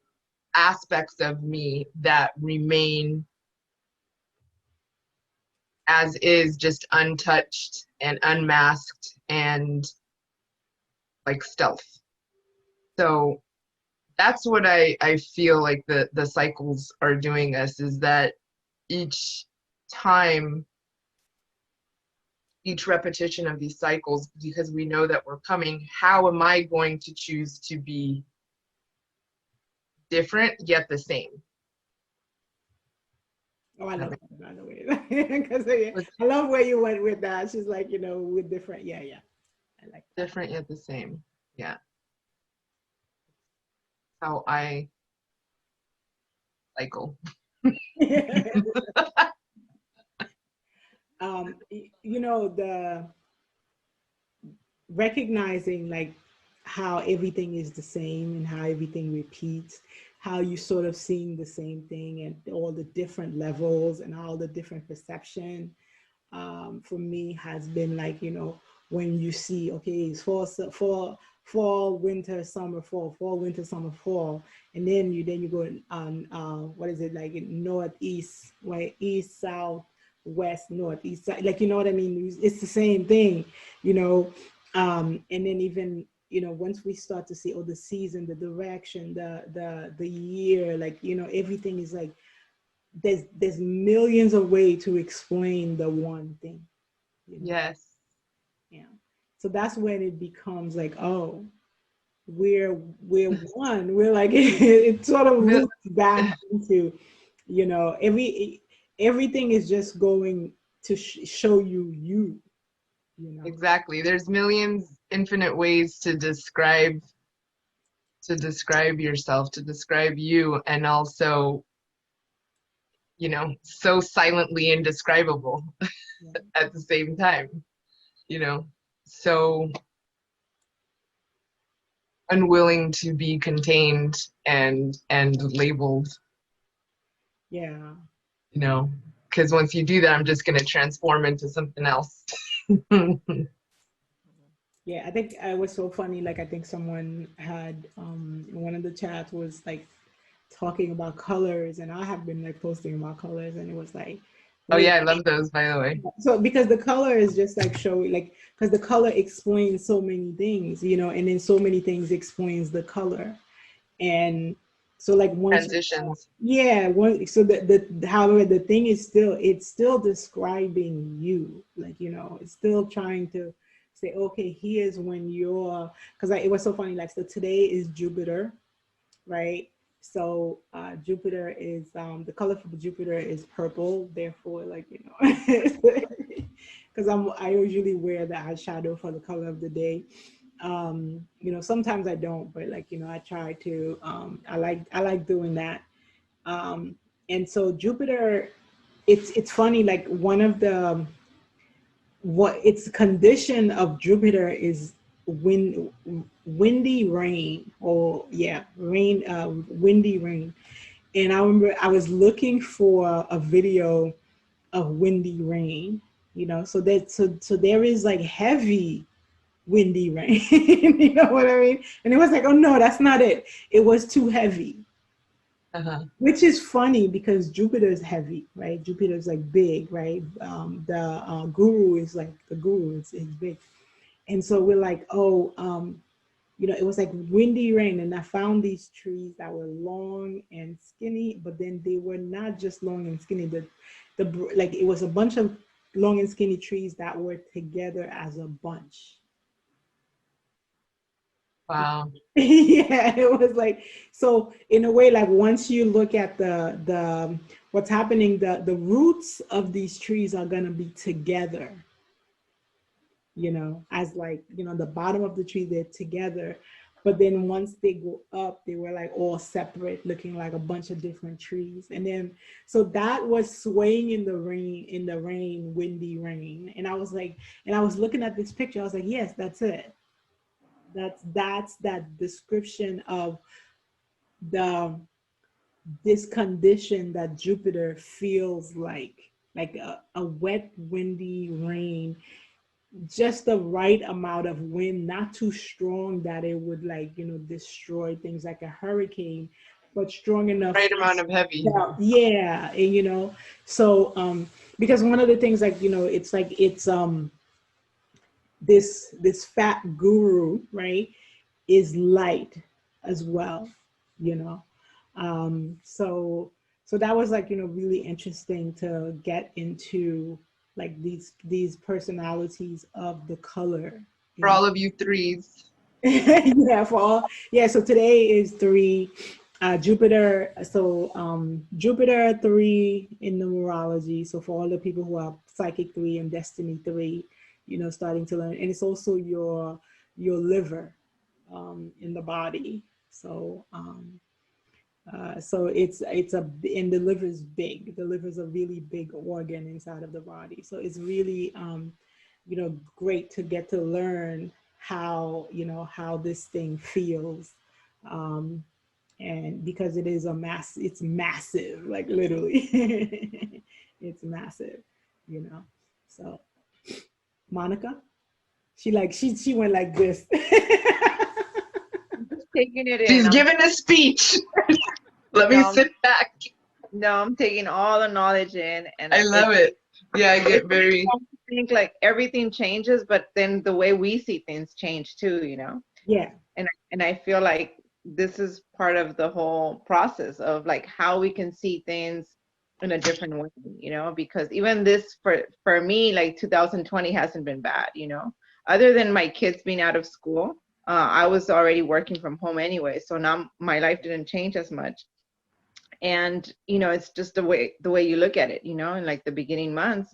aspects of me that remain as is, just untouched and unmasked and like stealth. So that's what I feel like the cycles are doing us, is that each time, each repetition of these cycles, because we know that we're coming, how am I going to choose to be different yet the same? Oh, I love that, by the way. Because I love where you went with that. She's like, we're different. Yeah. I like that. Different yet the same. Yeah. How I cycle. The recognizing like how everything is the same and how everything repeats, how you sort of seeing the same thing and all the different levels and all the different perception, for me has been like, when you see, okay, it's fall, winter, summer, fall, winter, summer, fall, and then you go on, what is it, like northeast, right, east, south, west, north, east, side, like, you know what I mean? It's the same thing, and then even, once we start to see, the season, the direction, the year, like, everything is like, there's millions of ways to explain the one thing. Yes. Yeah. So that's when it becomes like, oh, we're one. We're like, it sort of loops back into, everything is just going to show you. Exactly. There's millions, infinite ways to describe yourself, to describe you, and also, so silently indescribable at the same time, so unwilling to be contained and labeled. Yeah. Because once you do that, I'm just going to transform into something else. Yeah, I think it was so funny. Like, I think someone had, one of the chats was like talking about colors, and I have been like posting about colors, and it was like, oh yeah, I love those, by the way. So because the color is just like showing, like, because the color explains so many things, and then so many things explains the color. And So like once Transitions. yeah, so the however the thing is still, it's still describing you, like, you know, it's still trying to say, okay, here's when you're, because it was so funny, like, so today is Jupiter, right? So Jupiter is the color for Jupiter is purple, therefore, like, you know, because I usually wear the eyeshadow for the color of the day. You know, sometimes I don't, but, like, you know, I try to. I like doing that. Um, and so Jupiter, it's funny. Like one of the what its condition of Jupiter is windy rain, or yeah, rain, windy rain. And I remember I was looking for a video of windy rain. You know, so there is like heavy windy rain. You know what I mean? And it was like, oh no, that's not it. It was too heavy. Uh-huh. Which is funny because Jupiter is heavy, right? Jupiter is like big, right? The guru is like the guru is big. And so we're like, oh, you know, it was like windy rain. And I found these trees that were long and skinny, but then they were not just long and skinny. Like it was a bunch of long and skinny trees that were together as a bunch. Wow. Yeah, it was like, so in a way, like once you look at the what's happening, the roots of these trees are gonna be together, you know, as like, you know, the bottom of the tree, they're together, but then once they go up, they were like all separate, looking like a bunch of different trees. And then so that was swaying in the rain, windy rain. And I was like, and I was looking at this picture, I was like, yes, that's it. That's that description of the this condition that Jupiter feels like a wet, windy rain, just the right amount of wind, not too strong that it would, like, you know, destroy things like a hurricane, but strong enough. Right amount of heavy. Yeah, and, you know, so because one of the things, like, you know, it's like it's this fat guru, right, is light as well, you know. So that was, like, you know, really interesting to get into, like, these personalities of the color. For all of you threes. Yeah, for all. Yeah, so today is 3. Jupiter, so Jupiter 3 in numerology. So for all the people who are psychic 3 and destiny 3, you know, starting to learn. And it's also your liver in the body. So so it's a, and the liver is big. The liver is a really big organ inside of the body. So it's really you know, great to get to learn how, you know, how this thing feels. And because it is it's massive, like literally. It's massive, you know. So Monica, she went like this. Just taking it She's in. giving a speech. Let me No, sit back. no, I'm taking all the knowledge in, and I love it. Yeah, I get very. I think like everything changes, but then the way we see things change too, you know. Yeah. And I feel like this is part of the whole process of like how we can see things in a different way, you know, because even this for me, like 2020 hasn't been bad, you know, other than my kids being out of school. I was already working from home anyway, so now my life didn't change as much. And you know, it's just the way you look at it, you know. In like the beginning months,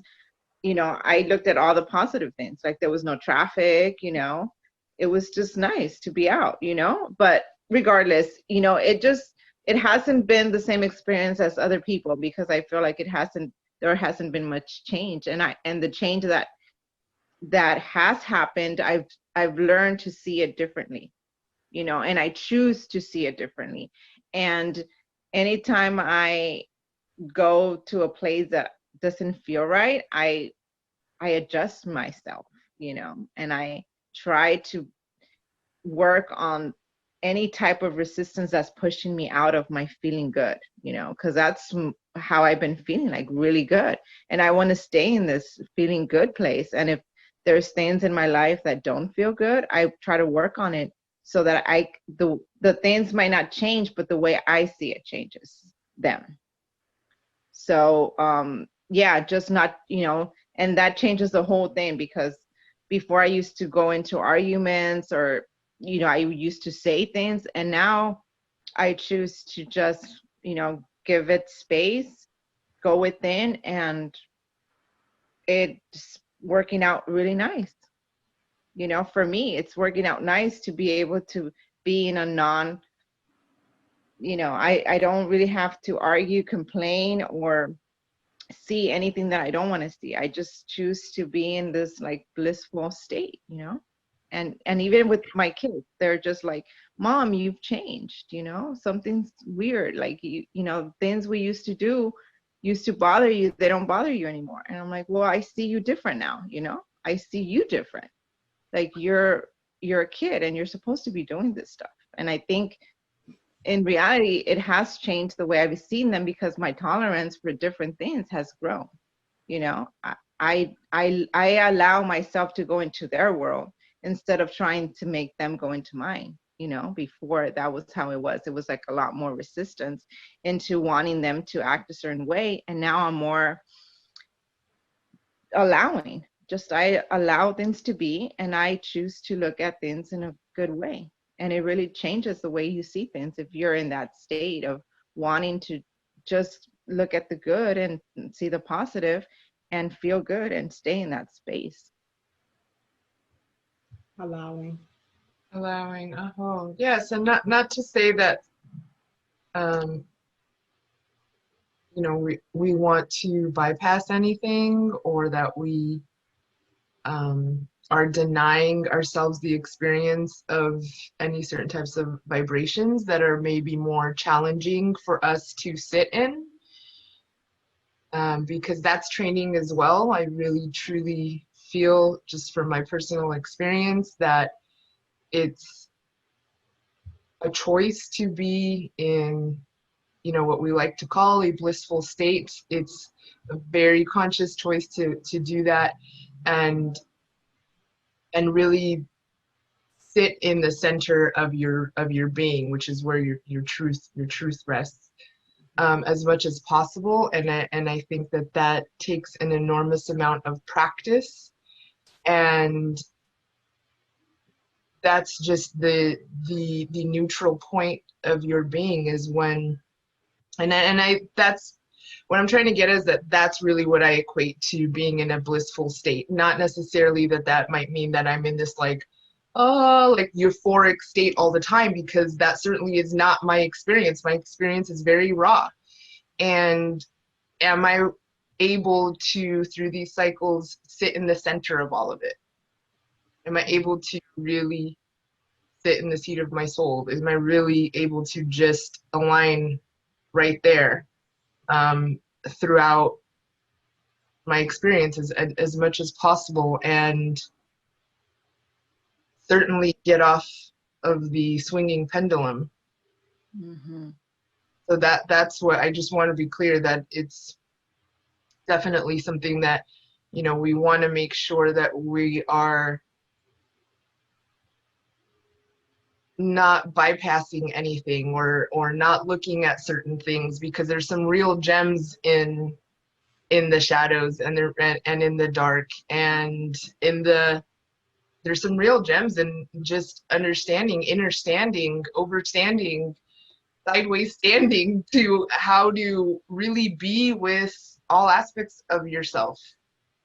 you know, I looked at all the positive things, like there was no traffic, you know, it was just nice to be out, you know. But regardless, you know, it hasn't been the same experience as other people, because I feel like there hasn't been much change. And the change that has happened, I've learned to see it differently, you know, and I choose to see it differently. And anytime I go to a place that doesn't feel right, I adjust myself, you know, and I try to work on any type of resistance that's pushing me out of my feeling good, you know, because that's how I've been feeling, like really good. And I want to stay in this feeling good place. And if there's things in my life that don't feel good, I try to work on it so that the things might not change, but the way I see it changes them. So yeah, just not, and that changes the whole thing, because before I used to go into arguments, or I used to say things, and now I choose to just give it space, go within, and it's working out really nice. For me, it's working out nice to be able to be in a I don't really have to argue, complain, or see anything that I don't want to see. I just choose to be in this like blissful state, and even with my kids, they're just like, Mom, you've changed, something's weird. Like, things we used to do used to bother you, they don't bother you anymore. And I'm like, well, I see you different now, I see you different. Like, you're a kid and you're supposed to be doing this stuff. And I think in reality, it has changed the way I've seen them, because my tolerance for different things has grown. I allow myself to go into their world instead of trying to make them go into mine. Before, that was how it was. It was like a lot more resistance into wanting them to act a certain way. And now I'm more allowing. Just, I allow things to be, and I choose to look at things in a good way. And it really changes the way you see things if you're in that state of wanting to just look at the good and see the positive and feel good and stay in that space. Allowing. Oh, yes. And not to say that, we want to bypass anything, or that we are denying ourselves the experience of any certain types of vibrations that are maybe more challenging for us to sit in, because that's training as well. I really truly feel, just from my personal experience, that it's a choice to be in what we like to call a blissful state. It's a very conscious choice to do that, and really sit in the center of your being, which is where your truth rests, as much as possible. And I think that takes an enormous amount of practice, and that's just the neutral point of your being, is when, and I that's what I'm trying to get, is that's really what I equate to being in a blissful state. Not necessarily that might mean that I'm in this like euphoric state all the time, because that certainly is not my experience. My experience is very raw. And am I able to, through these cycles, sit in the center of all of it? Am I able to really sit in the seat of my soul? Am I really able to just align right there, throughout my experiences as much as possible, and certainly get off of the swinging pendulum? Mm-hmm. So that's what I just want to be clear, that it's definitely something that we want to make sure that we are not bypassing anything, or not looking at certain things, because there's some real gems in the shadows, and in the dark, and there's some real gems in just understanding, understanding, overstanding, sideways standing, to how to really be with all aspects of yourself.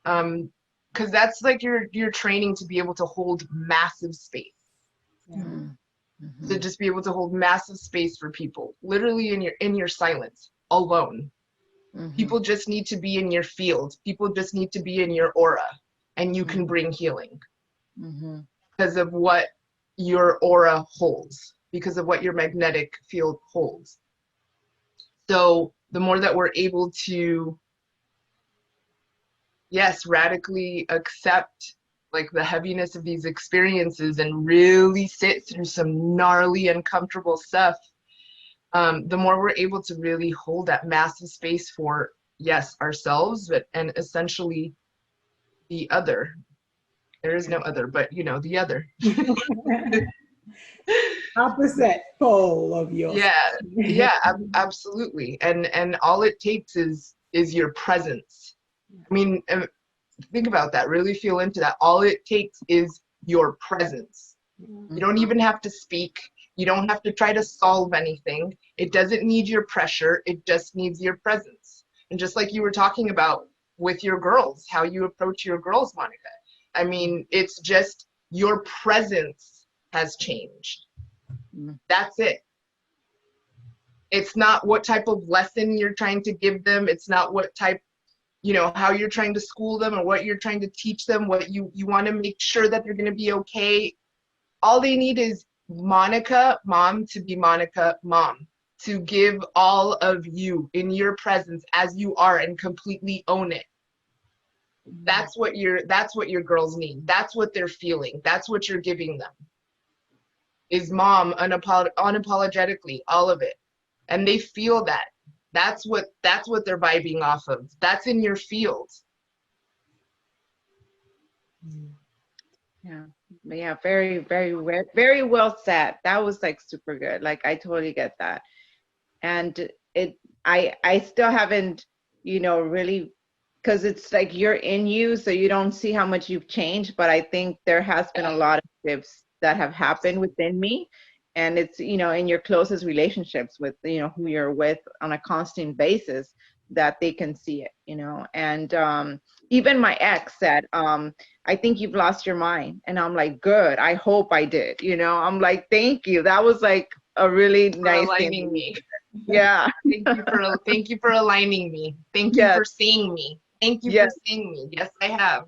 Because that's like your training to be able to hold massive space. Yeah. Mm-hmm. To just be able to hold massive space for people, literally in your silence, alone. Mm-hmm. People just need to be in your field. People just need to be in your aura, and you can bring healing. Mm-hmm. Because of what your aura holds, because of what your magnetic field holds. So the more that we're able to, yes, radically accept like the heaviness of these experiences, and really sit through some gnarly, uncomfortable stuff, the more we're able to really hold that massive space for, yes, ourselves, and essentially the other. There is no other, but the other. Opposite pole of yours. Yeah, yeah, absolutely. And all it takes is your presence. I mean, think about that. Really feel into that. All it takes is your presence. You don't even have to speak. You don't have to try to solve anything. It doesn't need your pressure. It just needs your presence. And just like you were talking about with your girls, how you approach your girls, Monica. I mean, it's just your presence has changed. That's it. It's not what type of lesson you're trying to give them. It's not what type, how you're trying to school them or what you're trying to teach them, what you want to make sure that they're going to be okay. All they need is Monica, mom, to be Monica, mom, to give all of you in your presence as you are and completely own it. That's what your girls need. That's what they're feeling. That's what you're giving them. Is mom unapologetically, all of it. And they feel that. That's what they're vibing off of. That's in your field. Yeah, very, very well said. That was like super good. Like I totally get that. And I still haven't, really, because it's like you're in you, so you don't see how much you've changed. But I think there has been a lot of shifts that have happened within me. And it's, in your closest relationships with, who you're with on a constant basis, that they can see it, and even my ex said, I think you've lost your mind. And I'm like, good, I hope I did, I'm like, thank you. That was like a really nice aligning thing. Me. Yeah. Thank you for aligning me. Thank you for seeing me. Thank you for seeing me. Yes, I have.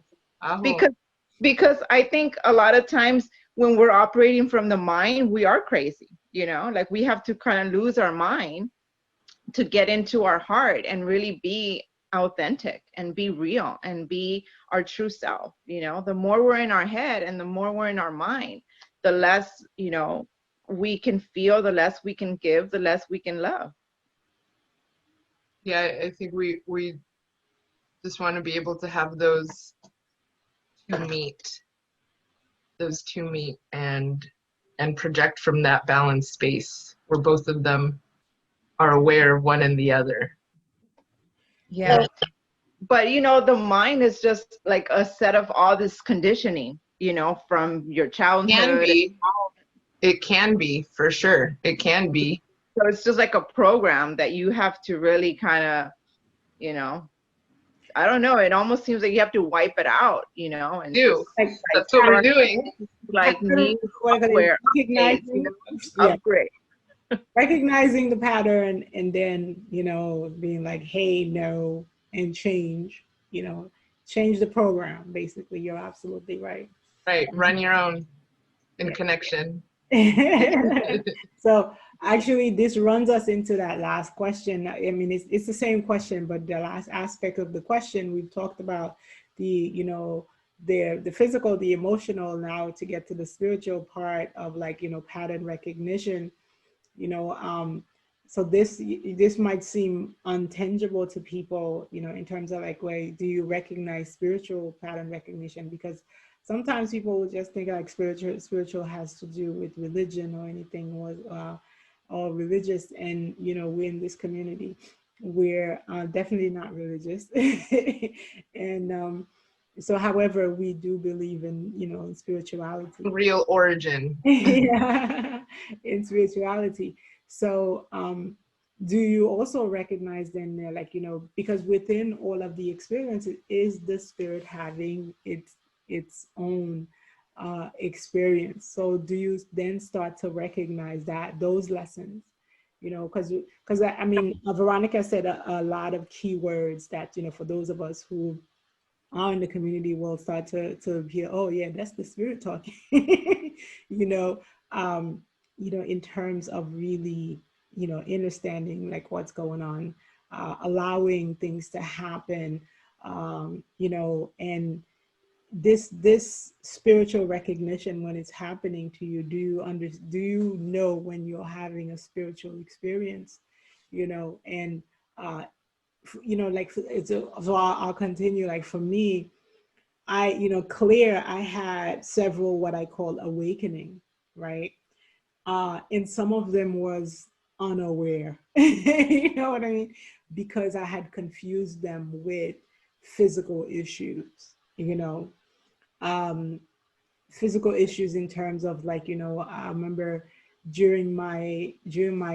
Because I think a lot of times when we're operating from the mind, we are crazy, like we have to kind of lose our mind to get into our heart and really be authentic and be real and be our true self. The more we're in our head and the more we're in our mind, the less, we can feel, the less we can give, the less we can love. Yeah, I think we just want to be able to have those two meet and project from that balanced space where both of them are aware of one and the other. Yeah. But the mind is just like a set of all this conditioning, from your childhood. It can be, for sure. It can be. So it's just like a program that you have to really kind of, I don't know. It almost seems like you have to wipe it out, and just, that's what we're doing. Like new software upgrade. Recognizing the pattern and then, being like, hey, no, and change, change the program, basically. You're absolutely right. Right. Run your own in connection. So actually, this runs us into that last question. I mean, it's the same question, but the last aspect of the question, we've talked about the physical, the emotional. Now to get to the spiritual part of like, pattern recognition, so this might seem untangible to people, in terms of like, wait, do you recognize spiritual pattern recognition? Because sometimes people will just think like spiritual has to do with religion or anything or religious. And, we're in this community, we're definitely not religious. And so, however, we do believe in, in spirituality. Real origin. Yeah, in spirituality. So, do you also recognize then, like, because within all of the experiences is the spirit having its own experience. So do you then start to recognize that those lessons, because I mean, Veronica said a lot of key words that, for those of us who are in the community will start to hear, oh yeah, that's the spirit talking, in terms of really, understanding like what's going on, allowing things to happen, and this spiritual recognition, when it's happening to you, do you know when you're having a spiritual experience, and like so I'll continue. Like for me, I had several what I call awakening, right? And some of them was unaware. You know what I mean? Because I had confused them with physical issues, you know. Um, Physical issues in terms of, like, you know, I remember during my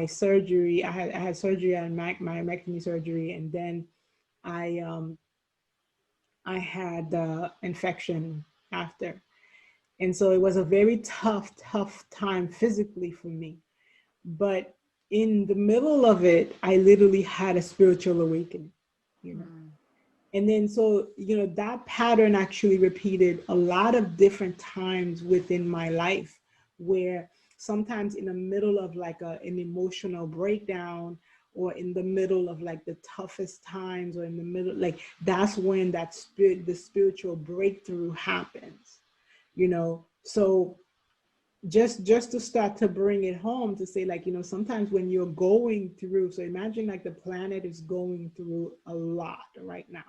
surgery, I had surgery and my myectomy surgery, and then I had infection after. And so it was a very tough time physically for me. But in the middle of it, I literally had a spiritual awakening, you know. And then, so, you know, that pattern actually repeated a lot of different times within my life, where sometimes in the middle of like an emotional breakdown, or in the middle of like the toughest times, or in the middle, like that's when the spiritual breakthrough happens, you know. So just to start to bring it home, to say, like, you know, sometimes when you're going through, so imagine like the planet is going through a lot right now.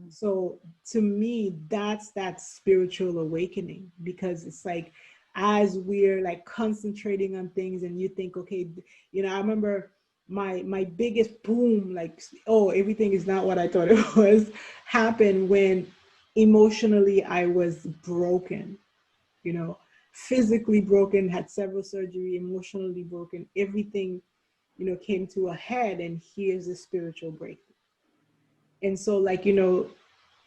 So to me, that's that spiritual awakening, because it's like, as we're like concentrating on things, and you think, okay, you know, I remember my biggest boom, like, oh, everything is not what I thought it was, happened when emotionally I was broken, you know, physically broken, had several surgery, emotionally broken, everything, you know, came to a head, and here's a spiritual breakthrough. And so, like, you know,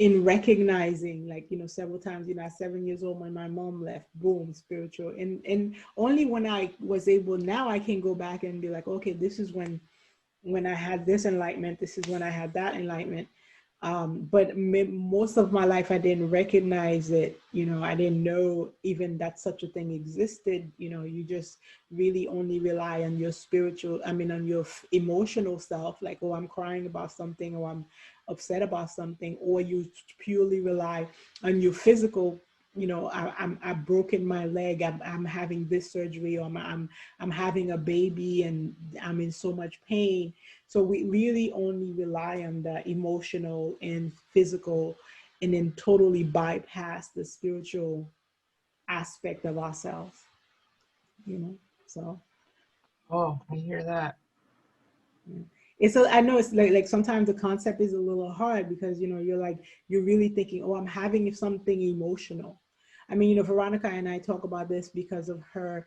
in recognizing, like, you know, several times, you know, at 7 years old, when my mom left, boom, spiritual. And only when I was able, now I can go back and be like, okay, this is when I had this enlightenment, this is when I had that enlightenment. But most of my life, I didn't recognize it. You know, I didn't know even that such a thing existed. You know, you just really only rely on your spiritual, I mean, on your emotional self, like, oh, I'm crying about something, or I'm upset about something, or you purely rely on your physical. You know, I've broken my leg. I'm having this surgery, or I'm having a baby, and I'm in so much pain. So we really only rely on the emotional and physical, and then totally bypass the spiritual aspect of ourselves, you know? So Oh, I hear that. yeah. I know it's like sometimes the concept is a little hard, because, you know, you're really thinking, oh, I'm having something emotional. I mean, you know, Veronica and I talk about this because of her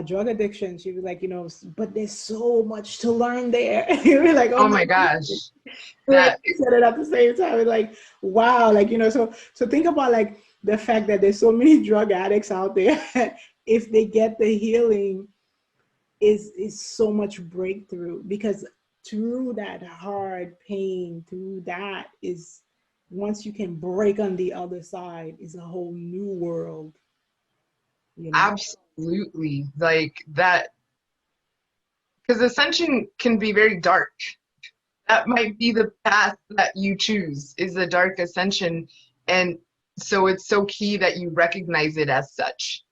drug addiction. She was like, you know, but there's so much to learn there. You're like, oh Oh my my goodness. gosh. Right, That you said it at the same time. It's like, wow, like, you know, so think about like the fact that there's so many drug addicts out there. If they get the healing, is so much breakthrough, because through that hard pain, through that is, once you can break on the other side, is a whole new world, you know. absolutely, like that, because ascension can be very dark. That might be the path that you choose, is the dark ascension. And so it's so key that you recognize it as such.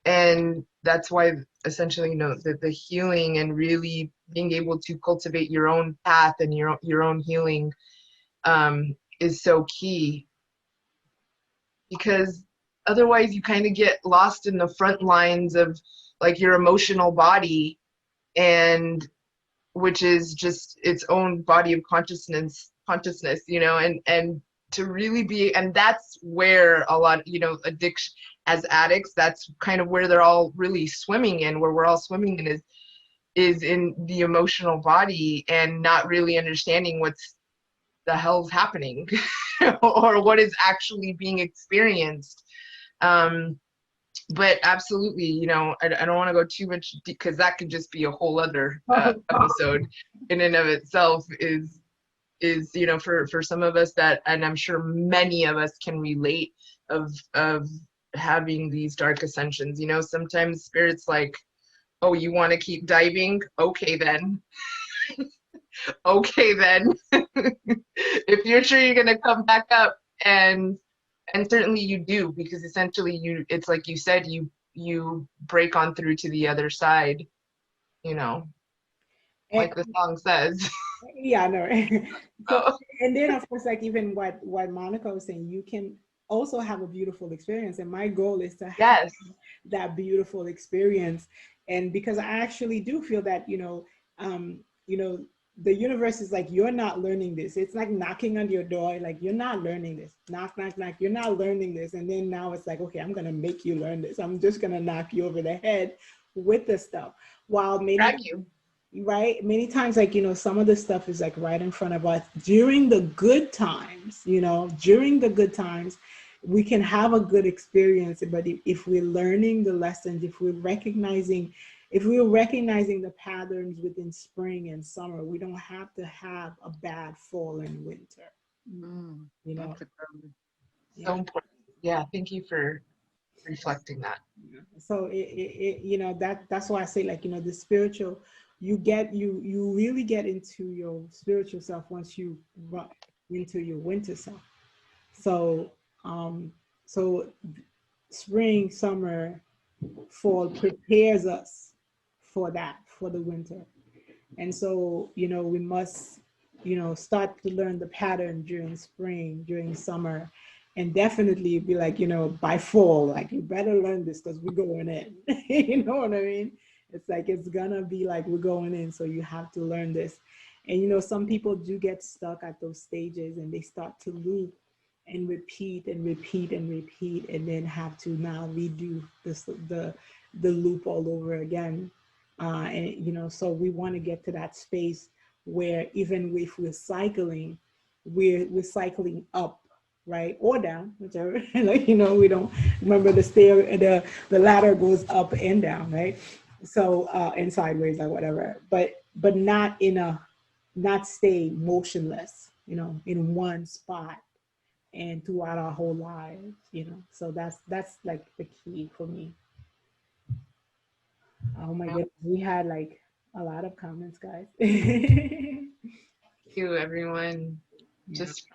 And that's why essentially, you know, the healing and really being able to cultivate your own path and your own healing is so key, because otherwise you kind of get lost in the front lines of like your emotional body, and which is just its own body of consciousness, you know. And to really be, and that's where a lot, you know, addiction, as addicts, that's kind of where they're all really swimming in, where we're all swimming in, is in the emotional body, and not really understanding what's the hell's happening or what is actually being experienced. um but absolutely, you know, I don't want to go too much, because that could just be a whole other episode in and of itself. Is, you know, for some of us that, and I'm sure many of us can relate, of having these dark ascensions. You know, sometimes spirit's like, oh, you want to keep diving? Okay then. Okay then. If you're sure you're gonna come back up, and certainly you do, because essentially it's like you said, you break on through to the other side, you know, And like the song says. yeah, I know. So, Oh, and then of course, like even what Monica was saying, you can also have a beautiful experience. And my goal is to have yes. that beautiful experience. And because I actually do feel that, you know, the universe is like, you're not learning this. It's like knocking on your door, like, you're not learning this. Knock, knock, knock. You're not learning this. And then now it's like, okay, I'm going to make you learn this. I'm just going to knock you over the head with the stuff. While many, Drag you. right? Many times, like, some of the stuff is like right in front of us during the good times, during the good times, we can have a good experience. But if we're learning the lessons, if we're recognizing the patterns within spring and summer, we don't have to have a bad fall and winter, That's a good one. So yeah. important. Yeah, thank you for reflecting that. So that's why I say, like, the spiritual, you really get into your spiritual self once you run into your winter self. So um so spring, summer, fall prepares us for that, for the winter. And so, we must, start to learn the pattern during spring, during summer, and definitely be like, by fall, like, you better learn this because we're going in. You know what I mean? It's like, it's gonna be like, we're going in, so you have to learn this. And, some people do get stuck at those stages and they start to loop and repeat and repeat and repeat, and then have to now redo the loop all over again. And so we want to get to that space where even if we're cycling, we're cycling up, right, or down, whichever. Like, we don't remember the ladder goes up and down, right? So and sideways or whatever, but not stay motionless, in one spot and throughout our whole lives. So that's like the key for me. Oh my goodness, we had like a lot of comments, guys. Thank you, everyone. Yeah. Just